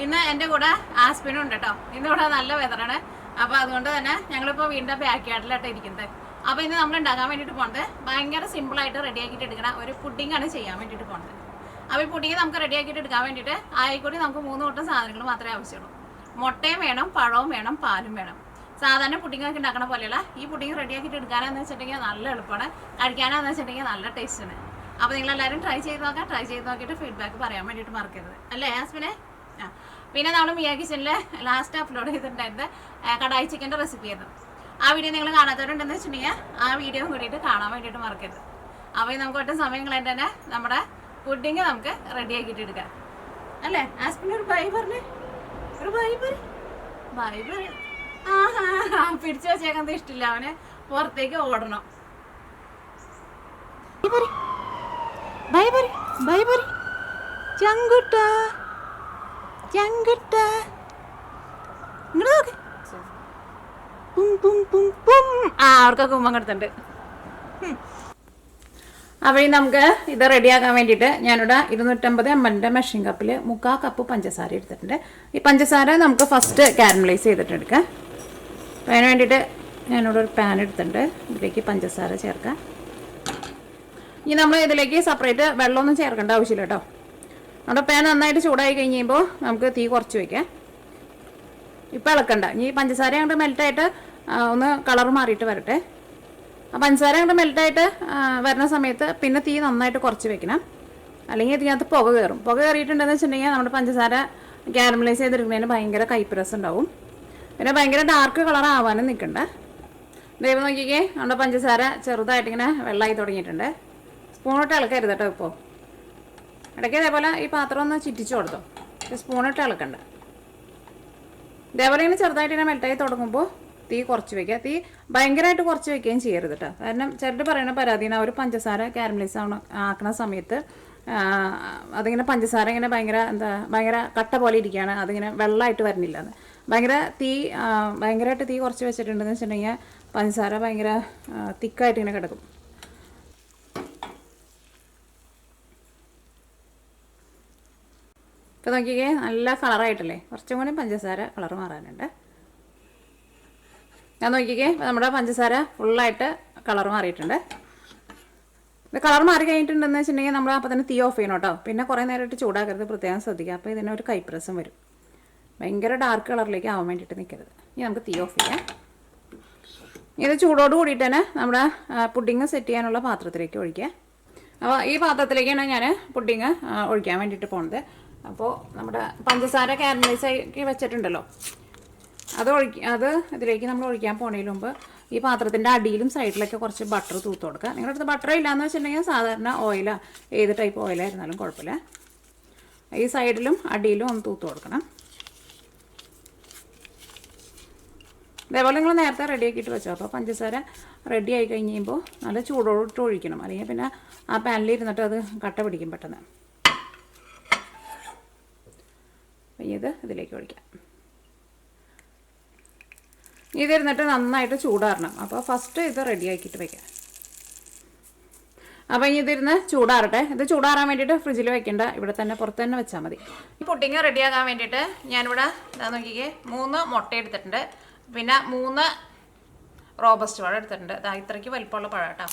ഇന്ന് എൻ്റെ കൂടെ ആസ്പിനും ഉണ്ട് കേട്ടോ. ഇന്നിവിടെ നല്ല വെതറാണ്. അപ്പോൾ അതുകൊണ്ട് തന്നെ ഞങ്ങളിപ്പോൾ വീണ്ടും ബാക്ക് യാർഡിലായിട്ട് ഇരിക്കുന്നത്. അപ്പോൾ ഇന്ന് നമ്മൾ ഉണ്ടാക്കാൻ വേണ്ടിയിട്ട് പോകുന്നത് ഭയങ്കര സിമ്പിളായിട്ട് റെഡിയാക്കിയിട്ട് എടുക്കണ ഒരു പുഡിങ്ങാണ് ചെയ്യാൻ വേണ്ടിയിട്ട് പോകുന്നത്. അപ്പോൾ ഈ പുഡിങ് നമുക്ക് റെഡിയാക്കിയിട്ട് എടുക്കാൻ വേണ്ടിയിട്ട് ആയിക്കൂടി നമുക്ക് 3 കൂട്ടം സാധനങ്ങൾ മാത്രമേ ആവശ്യമുള്ളൂ. മുട്ടയും വേണം, പഴവും വേണം, പാലും വേണം. സാധാരണ പുഡിങ്ങൊക്കെ ഉണ്ടാക്കണ പോലെയല്ല. ഈ പുഡിങ് റെഡിയാക്കിയിട്ട് എടുക്കാനാന്ന് വെച്ചിട്ടുണ്ടെങ്കിൽ നല്ല എളുപ്പമാണ്, കഴിക്കാനാന്ന് വെച്ചിട്ടുണ്ടെങ്കിൽ നല്ല ടേസ്റ്റാണ്. അപ്പോൾ നിങ്ങളെല്ലാവരും ട്രൈ ചെയ്ത് നോക്കാം. ട്രൈ ചെയ്ത് നോക്കിയിട്ട് ഫീഡ്ബാക്ക് പറയാൻ വേണ്ടിയിട്ട് മറക്കരുത്, അല്ലേ ആസ്പിനെ? പിന്നെ നമ്മൾ മിയ കിച്ചണിൽ ലാസ്റ്റ് അപ്ലോഡ് ചെയ്തിട്ടുണ്ടായിരുന്നത് കടായി ചിക്കൻ്റെ റെസിപ്പി ആയിരുന്നു. ആ വീഡിയോ നിങ്ങൾ കാണാത്തവരുണ്ടെന്ന് വെച്ചിട്ടുണ്ടെങ്കിൽ ആ വീഡിയോ കൂടിയിട്ട് കാണാൻ വേണ്ടിയിട്ട് മറക്കരുത്. അപ്പോൾ നമുക്ക് ഒട്ടും സമയം കളയാൻ തന്നെ നമ്മുടെ പുഡിങ് നമുക്ക് റെഡിയാക്കിയിട്ട് എടുക്കാം, അല്ലേ? ആസ്പിന് ഒരു ബൈ പറഞ്ഞേ, ഒരു ബൈ പറ, ബൈ പറ. പിടിച്ചു വെച്ചേക്കുന്നത് ഇഷ്ടമില്ല, അവന് പുറത്തേക്ക് ഓടണം. ബൈ ബൈ ബൈ ബൈ ചങ്കുട്ട ചങ്കുട്ട ഇങ്ങോട്ട് നോക്ക്. അവർക്കൊക്കെ ഉമ്മ കൊടുത്തുണ്ട്. അപ്പോൾ നമുക്ക് ഇത് റെഡിയാക്കാൻ വേണ്ടിയിട്ട് ഞാനിവിടെ 250 ml മെഷീൻ കപ്പിൽ 3/4 കപ്പ് പഞ്ചസാര എടുത്തിട്ടുണ്ട്. ഈ പഞ്ചസാര നമുക്ക് ഫസ്റ്റ് കാരമലൈസ് ചെയ്തിട്ട് എടുക്കാം. അപ്പോൾ അതിന് വേണ്ടിയിട്ട് ഞാനിവിടെ ഒരു പാൻ എടുത്തിട്ടുണ്ട്. ഇതിലേക്ക് പഞ്ചസാര ചേർക്കാം. ഇനി നമ്മൾ ഇതിലേക്ക് സെപ്പറേറ്റ് വെള്ളമൊന്നും ചേർക്കേണ്ട ആവശ്യമില്ല കേട്ടോ. നമ്മുടെ പാൻ നന്നായിട്ട് ചൂടായി കഴിയുമ്പോൾ നമുക്ക് തീ കുറച്ച് വയ്ക്കാം. ഇപ്പോൾ ഇളക്കണ്ട. ഇനി പഞ്ചസാര അങ്ങോട്ട് മെൽറ്റായിട്ട് ഒന്ന് കളർ മാറിയിട്ട് വരട്ടെ. ആ പഞ്ചസാര അങ്ങോട്ട് മെൽറ്റായിട്ട് വരുന്ന സമയത്ത് പിന്നെ തീ നന്നായിട്ട് കുറച്ച് വെക്കണം, അല്ലെങ്കിൽ ഇതിനകത്ത് പുക കയറും. പുക കയറിയിട്ടുണ്ടെന്ന് വെച്ചിട്ടുണ്ടെങ്കിൽ നമ്മുടെ പഞ്ചസാര കാരമലൈസ് ചെയ്തെടുക്കുന്നതിന് ഭയങ്കര കയ്പ്പ് ഉണ്ടാവും. പിന്നെ ഭയങ്കര ഡാർക്ക് കളർ ആവാനും നിൽക്കണ്ട. ദൈവം നോക്കിക്കേ, നമ്മുടെ പഞ്ചസാര ചെറുതായിട്ടിങ്ങനെ വെള്ളമായി തുടങ്ങിയിട്ടുണ്ട്. സ്പൂണിട്ട് ഇളക്കരുത് കേട്ടോ. ഇപ്പോൾ ഇടയ്ക്ക് ഇതേപോലെ ഈ പാത്രം ഒന്ന് ചുറ്റിച്ചു കൊടുത്തോ. സ്പൂണിട്ട് ഇളക്കണ്ട. ഇതേപോലെ ഇങ്ങനെ ചെറുതായിട്ട് ഇങ്ങനെ മെൽറ്റായി തുടങ്ങുമ്പോൾ തീ കുറച്ച് വയ്ക്കുക. തീ ഭയങ്കരമായിട്ട് കുറച്ച് വയ്ക്കുകയും ചെയ്യരുത് കേട്ടോ. കാരണം ചിലർ പറയുന്ന പരാതിയാണ് അവർ പഞ്ചസാര കാരമലൈസ് ആക്കുന്ന സമയത്ത് അതിങ്ങനെ പഞ്ചസാര ഇങ്ങനെ ഭയങ്കര കട്ട പോലെ ഇരിക്കുകയാണ്, അതിങ്ങനെ വെള്ളമായിട്ട് വരുന്നില്ല എന്ന്. ഭയങ്കരമായിട്ട് തീ കുറച്ച് വെച്ചിട്ടുണ്ടെന്ന് വെച്ചിട്ടുണ്ടെങ്കിൽ പഞ്ചസാര ഭയങ്കര തിക്കായിട്ട് ഇങ്ങനെ കിടക്കും. ഇപ്പോൾ നോക്കിക്കേ, നല്ല കളറായിട്ടല്ലേ? കുറച്ചും കൂടി പഞ്ചസാര കളർ മാറാനുണ്ട്. ഞാൻ നോക്കിക്കേ, നമ്മുടെ പഞ്ചസാര ഫുള്ളായിട്ട് കളർ മാറിയിട്ടുണ്ട്. ഇത് കളർ മാറി കഴിഞ്ഞിട്ടുണ്ടെന്ന് വെച്ചിട്ടുണ്ടെങ്കിൽ നമ്മൾ അപ്പോൾ തന്നെ തീ ഓഫ് ചെയ്യണം കേട്ടോ. പിന്നെ കുറേ നേരമായിട്ട് ചൂടാക്കരുത്, പ്രത്യേകം ശ്രദ്ധിക്കുക. അപ്പോൾ ഇതിനൊരു കൈപ്രസം വരും. ഭയങ്കര ഡാർക്ക് കളറിലേക്ക് ആവാൻ വേണ്ടിയിട്ട് നിൽക്കരുത്. ഇനി നമുക്ക് തീ ഓഫ് ചെയ്യാം. ഇത് ചൂടോട് കൂടിയിട്ട് തന്നെ നമ്മുടെ പുഡിങ് സെറ്റ് ചെയ്യാനുള്ള പാത്രത്തിലേക്ക് ഒഴിക്കുക. അപ്പോൾ ഈ പാത്രത്തിലേക്കാണ് ഞാൻ പുഡിങ് ഒഴിക്കാൻ വേണ്ടിയിട്ട് പോകുന്നത്. അപ്പോൾ നമ്മുടെ പഞ്ചസാര കാരമലൈസ് ആക്കി വെച്ചിട്ടുണ്ടല്ലോ, അത് ഇതിലേക്ക് നമ്മൾ ഒഴിക്കാൻ പോണതിന് മുമ്പ് ഈ പാത്രത്തിൻ്റെ അടിയിലും സൈഡിലൊക്കെ കുറച്ച് ബട്ടർ തൂത്ത് കൊടുക്കുക. നിങ്ങളുടെ അടുത്ത് ബട്ടർ ഇല്ലയെന്ന് വെച്ചിട്ടുണ്ടെങ്കിൽ സാധാരണ ഓയിലോ ഏത് ടൈപ്പ് ഓയിലായിരുന്നാലും കുഴപ്പമില്ല. ഈ സൈഡിലും അടിയിലും ഒന്ന് തൂത്ത് കൊടുക്കണം. ഇതേപോലെ നിങ്ങൾ നേരത്തെ റെഡിയാക്കിയിട്ട് വെച്ചോ. അപ്പോൾ പഞ്ചസാര റെഡി ആയി കഴിയുമ്പോൾ നല്ല ചൂടോട്ട് ഒഴിക്കണം, അല്ലെങ്കിൽ പിന്നെ ആ പാനിലിരുന്നിട്ട് അത് കട്ട പിടിക്കും പെട്ടെന്ന്. ഇത് ഇതിലേക്ക് ഒഴിക്കാം. ഇതിരുന്നിട്ട് നന്നായിട്ട് ചൂടാറണം. അപ്പോൾ ഫസ്റ്റ് ഇത് റെഡിയാക്കിയിട്ട് വയ്ക്കാം. അപ്പോൾ ഇനി ഇതിരുന്ന് ചൂടാറട്ടെ. ഇത് ചൂടാറാൻ വേണ്ടിയിട്ട് ഫ്രിഡ്ജിൽ വെക്കേണ്ട, ഇവിടെ തന്നെ പുറത്ത് തന്നെ വെച്ചാൽ മതി. ഈ പുഡിങ് റെഡിയാക്കാൻ വേണ്ടിയിട്ട് ഞാനിവിടെ ഇതാ നോക്കിക്കേ, 3 മുട്ട എടുത്തിട്ടുണ്ട്. പിന്നെ 3 റോബസ്റ്റ് പഴം എടുത്തിട്ടുണ്ട്. ഇത്രയ്ക്ക് വലിപ്പമുള്ള പഴം കേട്ടോ.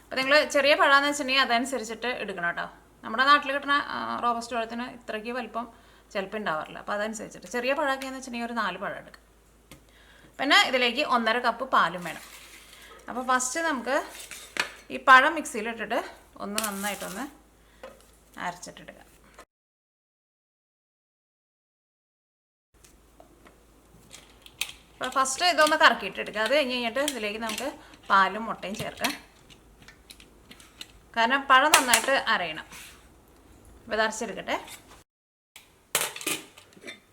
അപ്പോൾ നിങ്ങൾ ചെറിയ പഴമെന്ന് വെച്ചിട്ടുണ്ടെങ്കിൽ അതനുസരിച്ചിട്ട് എടുക്കണം കേട്ടോ. നമ്മുടെ നാട്ടിൽ കിട്ടുന്ന റോബസ്റ്റ് പഴത്തിന് ഇത്രയ്ക്ക് വലിപ്പം ചിലപ്പോൾ ഉണ്ടാവാറില്ല. അപ്പോൾ അതനുസരിച്ചിട്ട് ചെറിയ പഴമൊക്കെയെന്ന് വെച്ചിട്ടുണ്ടെങ്കിൽ ഒരു 4 പഴം എടുക്കുക. പിന്നെ ഇതിലേക്ക് 1.5 കപ്പ് പാലും വേണം. അപ്പോൾ ഫസ്റ്റ് നമുക്ക് ഈ പഴം മിക്സിയിലിട്ടിട്ട് ഒന്ന് നന്നായിട്ടൊന്ന് അരച്ചിട്ടെടുക്കുക. അപ്പോൾ ഫസ്റ്റ് ഇതൊന്ന് കറക്കിയിട്ടെടുക്കുക. അത് കഴിഞ്ഞിട്ട് ഇതിലേക്ക് നമുക്ക് പാലും മുട്ടയും ചേർക്കാം. കാരണം പഴം നന്നായിട്ട് അരയണം. അപ്പോൾ ഇത് അരച്ചെടുക്കട്ടെ.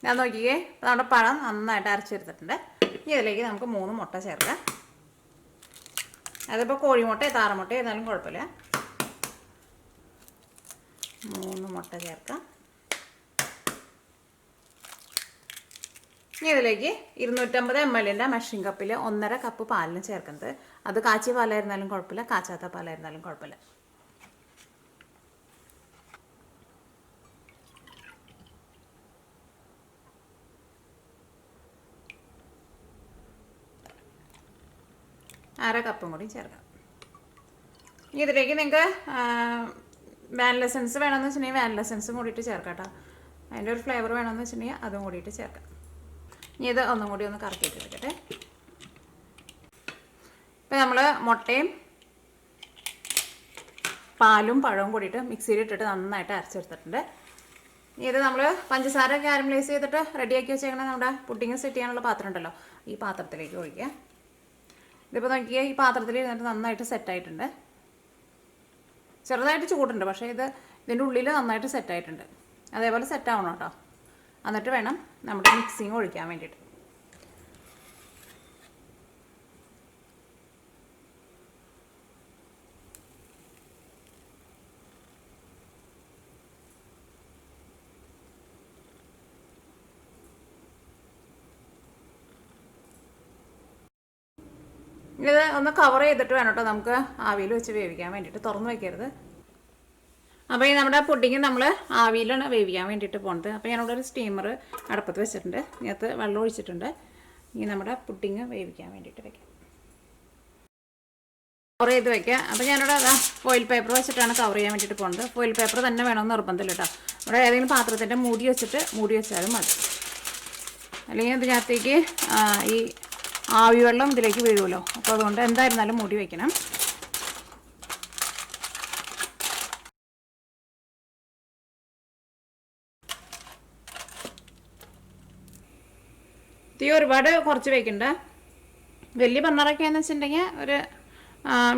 ഞാൻ നോക്കിക്കേ, നമ്മുടെ പഴം നന്നായിട്ട് അരച്ചെടുത്തിട്ടുണ്ട്. ഇനി ഇതിലേക്ക് നമുക്ക് 3 മുട്ട ചേർക്കാം. അതിപ്പോൾ കോഴിമുട്ടയോ താറമുട്ടയോ ഏതായാലും കുഴപ്പമില്ല. 3 മുട്ട ചേർക്കാം. ഇനി ഇതിലേക്ക് 250 ml മെഷീൻ കപ്പിൽ 1.5 കപ്പ് പാലിന് ചേർക്കുന്നത്. അത് കാച്ചിയ പാലായിരുന്നാലും കുഴപ്പമില്ല, കാച്ചാത്ത പാലായിരുന്നാലും കുഴപ്പമില്ല. അര കപ്പും കൂടി ചേർക്കാം. ഇനി ഇതിലേക്ക് നിങ്ങൾക്ക് വാനില എസൻസ് വേണമെന്ന് വെച്ചിട്ടുണ്ടെങ്കിൽ വാനില എസൻസും കൂടിയിട്ട് ചേർക്കാം കേട്ടോ. അതിൻ്റെ ഒരു ഫ്ലേവർ വേണമെന്ന് വെച്ചിട്ടുണ്ടെങ്കിൽ അതും കൂടിയിട്ട് ചേർക്കാം. ഇനി ഇത് ഒന്നും കൂടി ഒന്ന് കറക്കിയിട്ടെടുക്കട്ടെ. ഇപ്പം നമ്മൾ മുട്ടയും പാലും പഴവും കൂടിയിട്ട് മിക്സിയിലിട്ടിട്ട് നന്നായിട്ട് അരച്ചെടുത്തിട്ടുണ്ട്. ഇനി ഇത് നമ്മൾ പഞ്ചസാര കാരമലൈസ് ചെയ്തിട്ട് റെഡിയാക്കി വെച്ചേക്കണ നമ്മുടെ പുഡിങ് സെറ്റ് ചെയ്യാനുള്ള പാത്രം ഉണ്ടല്ലോ, ഈ പാത്രത്തിലേക്ക് ഒഴിക്കുക. ഇതിപ്പോൾ നോക്കിയാൽ ഈ പാത്രത്തിൽ ഇരുന്നിട്ട് നന്നായിട്ട് സെറ്റായിട്ടുണ്ട്. ചെറുതായിട്ട് ചൂടുണ്ട്, പക്ഷേ ഇതിൻ്റെ ഉള്ളിൽ നന്നായിട്ട് സെറ്റായിട്ടുണ്ട്. അതേപോലെ സെറ്റാവണം കേട്ടോ. എന്നിട്ട് വേണം നമ്മുടെ മിക്സിങ് ഒഴിക്കാൻ വേണ്ടിയിട്ട്. ഇത് ഒന്ന് കവർ ചെയ്തിട്ട് വേണം കേട്ടോ നമുക്ക് ആവിയിൽ വെച്ച് വേവിക്കാൻ വേണ്ടിയിട്ട്. തുറന്ന് വയ്ക്കരുത്. അപ്പോൾ ഈ നമ്മുടെ പുഡിങ് നമ്മൾ ആവിയിലാണ് വേവിക്കാൻ വേണ്ടിയിട്ട് പോകുന്നത്. അപ്പോൾ ഞാനിവിടെ ഒരു സ്റ്റീമർ അടുപ്പത്ത് വെച്ചിട്ടുണ്ട്. ഇതിനകത്ത് വെള്ളം ഒഴിച്ചിട്ടുണ്ട്. ഇനി നമ്മുടെ പുഡിങ് വേവിക്കാൻ വേണ്ടിയിട്ട് വെക്കാം. കവർ ചെയ്ത് വെക്കാം. അപ്പോൾ ഞാനിവിടെ ഫോയിൽ പേപ്പർ വെച്ചിട്ടാണ് കവർ ചെയ്യാൻ വേണ്ടിയിട്ട് പോകുന്നത്. ഫോയിൽ പേപ്പർ തന്നെ വേണമെന്ന് നിർബന്ധമില്ല കേട്ടോ. ഇവിടെ ഏതെങ്കിലും പാത്രത്തിൻ്റെ മൂടി വെച്ചാലും മതി. അല്ലെങ്കിൽ ഇതിനകത്തേക്ക് ഈ ആവി വെള്ളം ഇതിലേക്ക് വീഴുമല്ലോ. അപ്പോൾ അതുകൊണ്ട് എന്തായിരുന്നാലും മൂടി വയ്ക്കണം. തീ ഒരുപാട് കുറച്ച് വയ്ക്കണ്ട. വലിയ ബർണറൊക്കെയാണെന്ന് വെച്ചിട്ടുണ്ടെങ്കിൽ ഒരു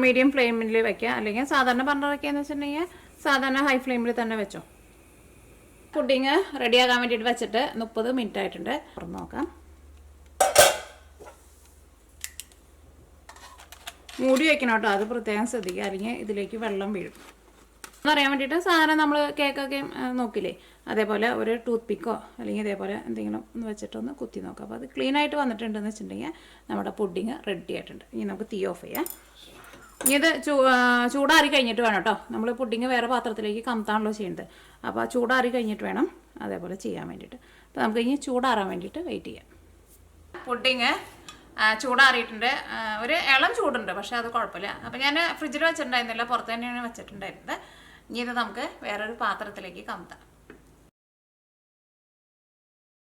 മീഡിയം ഫ്ലെയിമിൽ വയ്ക്കുക. അല്ലെങ്കിൽ സാധാരണ ബർണറൊക്കെയാണെന്ന് വെച്ചിട്ടുണ്ടെങ്കിൽ സാധാരണ ഹൈ ഫ്ലെയിമിൽ തന്നെ വെച്ചോ. പുഡിങ് റെഡിയാകാൻ വേണ്ടിയിട്ട് വെച്ചിട്ട് 30 മിനിറ്റ് ആയിട്ടുണ്ട്. തുറന്ന് നോക്കാം. മൂടി വയ്ക്കണം കേട്ടോ, അത് പ്രത്യേകം ശ്രദ്ധിക്കുക, അല്ലെങ്കിൽ ഇതിലേക്ക് വെള്ളം വീഴും. എന്നറിയാൻ വേണ്ടിയിട്ട് സാധാരണ നമ്മൾ കേക്കൊക്കെ നോക്കില്ലേ, അതേപോലെ ഒരു ടൂത്ത് പിക്കോ അല്ലെങ്കിൽ ഇതേപോലെ എന്തെങ്കിലും ഒന്ന് വെച്ചിട്ടൊന്ന് കുത്തി നോക്കാം. അപ്പോൾ അത് ക്ലീനായിട്ട് വന്നിട്ടുണ്ടെന്ന് വെച്ചിട്ടുണ്ടെങ്കിൽ നമ്മുടെ പുഡിങ് റെഡി ആയിട്ടുണ്ട്. ഇനി നമുക്ക് തീ ഓഫ് ചെയ്യാം. ഇനി ഇത് ചൂടാറി കഴിഞ്ഞിട്ട് വേണം കേട്ടോ. നമ്മൾ പുഡിങ് വേറെ പാത്രത്തിലേക്ക് കമത്താണല്ലോ ചെയ്യുന്നത്. അപ്പോൾ ആ ചൂടാറി കഴിഞ്ഞിട്ട് വേണം അതേപോലെ ചെയ്യാൻ വേണ്ടിയിട്ട്. അപ്പോൾ നമുക്ക് ഇനി ചൂടാറാൻ വേണ്ടിയിട്ട് വെയിറ്റ് ചെയ്യാം. പുഡിങ് ചൂടാറിയിട്ടുണ്ട്. ഒരു ഇളം ചൂടുണ്ട്, പക്ഷേ അത് കുഴപ്പമില്ല. അപ്പോൾ ഞാൻ ഫ്രിഡ്ജിൽ വെച്ചിട്ടുണ്ടായിരുന്നില്ല, പുറത്ത് തന്നെയാണ് വെച്ചിട്ടുണ്ടായിരുന്നത്. ഇനി ഇത് നമുക്ക് വേറൊരു പാത്രത്തിലേക്ക് കമത്താം.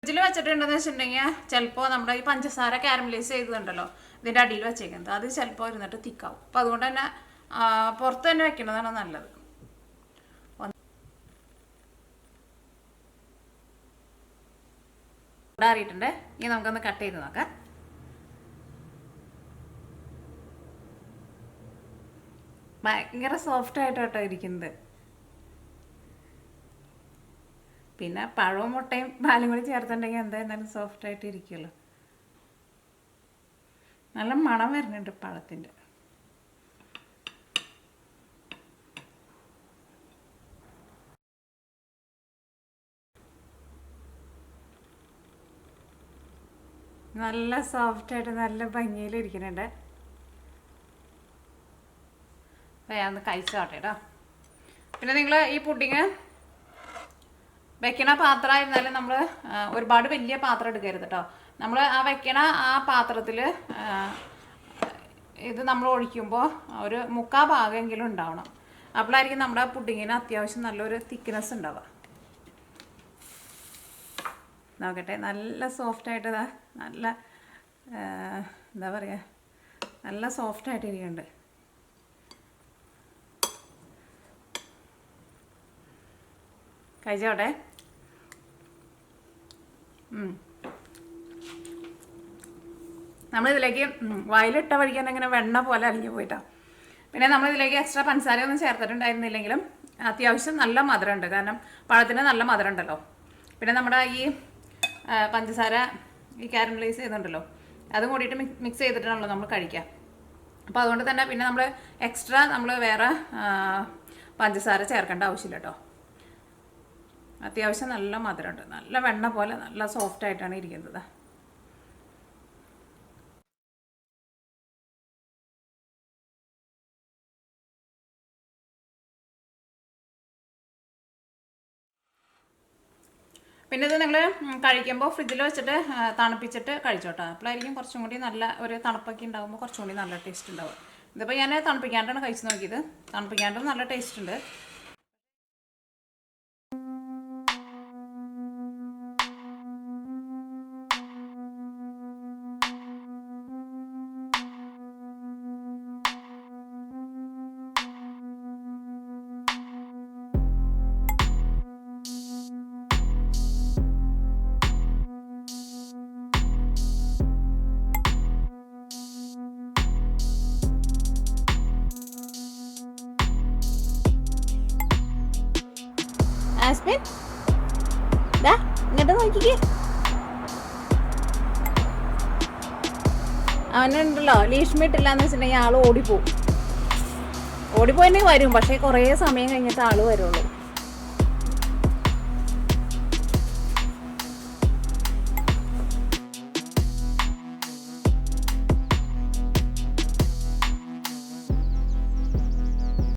ഫ്രിഡ്ജിൽ വെച്ചിട്ടുണ്ടെന്ന് വെച്ചിട്ടുണ്ടെങ്കിൽ ചിലപ്പോൾ നമ്മുടെ ഈ പഞ്ചസാര കാരമലൈസ് ചെയ്തിട്ടുണ്ടല്ലോ ഇതിൻ്റെ അടിയിൽ വെച്ചേക്കുന്നത്, അത് ചിലപ്പോൾ ഇരുന്നിട്ട് തിക്കാവും. അപ്പോൾ അതുകൊണ്ട് തന്നെ പുറത്ത് തന്നെ വെക്കുന്നതാണ് നല്ലത്. ചൂടാറിയിട്ടുണ്ട്. ഇനി നമുക്കൊന്ന് കട്ട് ചെയ്ത് നോക്കാം. ഭയങ്കര സോഫ്റ്റായിട്ടോ ഇരിക്കുന്നത്. പിന്നെ പഴവും മുട്ടയും പാലും കൂടി ചേർത്തിട്ടുണ്ടെങ്കിൽ എന്തായിരുന്നാലും സോഫ്റ്റായിട്ട് ഇരിക്കുമല്ലോ. നല്ല മണം വരുന്നുണ്ട് പഴത്തിൻ്റെ. നല്ല സോഫ്റ്റായിട്ട് നല്ല ഭംഗിയിലിരിക്കുന്നുണ്ട്. അപ്പോൾ ഞാൻ ഒന്ന് കഴിച്ചോട്ടെ കേട്ടോ. പിന്നെ നിങ്ങൾ ഈ പുഡിങ് വെക്കണ പാത്രമായിരുന്നാലും നമ്മൾ ഒരുപാട് വലിയ പാത്രം എടുക്കരുത് കേട്ടോ. നമ്മൾ ആ വെക്കണ ആ പാത്രത്തിൽ ഇത് നമ്മൾ ഒഴിക്കുമ്പോൾ ഒരു 3/4 ഭാഗമെങ്കിലും ഉണ്ടാവണം. അപ്പോഴായിരിക്കും നമ്മുടെ പുഡിങ്ങിന് അത്യാവശ്യം നല്ലൊരു തിക്നെസ് ഉണ്ടാവുക. നോക്കട്ടെ, നല്ല സോഫ്റ്റായിട്ട് നല്ല എന്താ പറയുക, നല്ല സോഫ്റ്റായിട്ട് ഇരിക്കുന്നുണ്ട്. കഴിച്ചോട്ടെ. നമ്മളിതിലേക്ക് വായിലിട്ട വഴിക്കാൻ അങ്ങനെ വെണ്ണ പോലെ അലിഞ്ഞു പോയിട്ടാ. പിന്നെ നമ്മളിതിലേക്ക് എക്സ്ട്രാ പഞ്ചസാരയൊന്നും ചേർത്തിട്ടുണ്ടായിരുന്നില്ലെങ്കിലും അത്യാവശ്യം നല്ല മധുരമുണ്ട്. കാരണം പഴത്തിന് നല്ല മധുരം ഉണ്ടല്ലോ. പിന്നെ നമ്മുടെ ഈ പഞ്ചസാര ഈ കാരമലൈസ് ചെയ്യുന്നുണ്ടല്ലോ, അതും കൂടിയിട്ട് മിക്സ് ചെയ്തിട്ടാണല്ലോ നമ്മൾ കഴിക്കുക. അപ്പോൾ അതുകൊണ്ട് തന്നെ പിന്നെ നമ്മൾ എക്സ്ട്രാ നമ്മൾ വേറെ പഞ്ചസാര ചേർക്കേണ്ട ആവശ്യമില്ല കേട്ടോ. അത്യാവശ്യം നല്ല മധുരമുണ്ട്. നല്ല വെണ്ണ പോലെ നല്ല സോഫ്റ്റായിട്ടാണ് ഇരിക്കുന്നത്. പിന്നെ ഇത് നിങ്ങൾ കഴിക്കുമ്പോൾ ഫ്രിഡ്ജിൽ വെച്ചിട്ട് തണുപ്പിച്ചിട്ട് കഴിച്ചോട്ടോ. അപ്പോഴായിരിക്കും കുറച്ചും കൂടി നല്ല ഒരു തണുപ്പൊക്കെ ഉണ്ടാകുമ്പോൾ കുറച്ചും കൂടി നല്ല ടേസ്റ്റ് ഉണ്ടാവും. ഇതിപ്പോൾ ഞാൻ തണുപ്പിക്കാണ്ടാണ് കഴിച്ച് നോക്കിയത്. തണുപ്പിക്കാണ്ടും നല്ല ടേസ്റ്റ് ഉണ്ട്. ആസ്മിൻ ദാ ഇങ്ങോട്ട് നോക്കിക്കേ. അവനുണ്ടല്ലോ ലീഷ്മിട്ടില്ല എന്ന് വെച്ചിട്ടുണ്ടെങ്കിൽ ആൾ ഓടിപ്പോവും. ഓടിപ്പോയെങ്കിൽ വരും, പക്ഷേ കുറേ സമയം കഴിഞ്ഞിട്ട് ആൾ വരുള്ളൂ.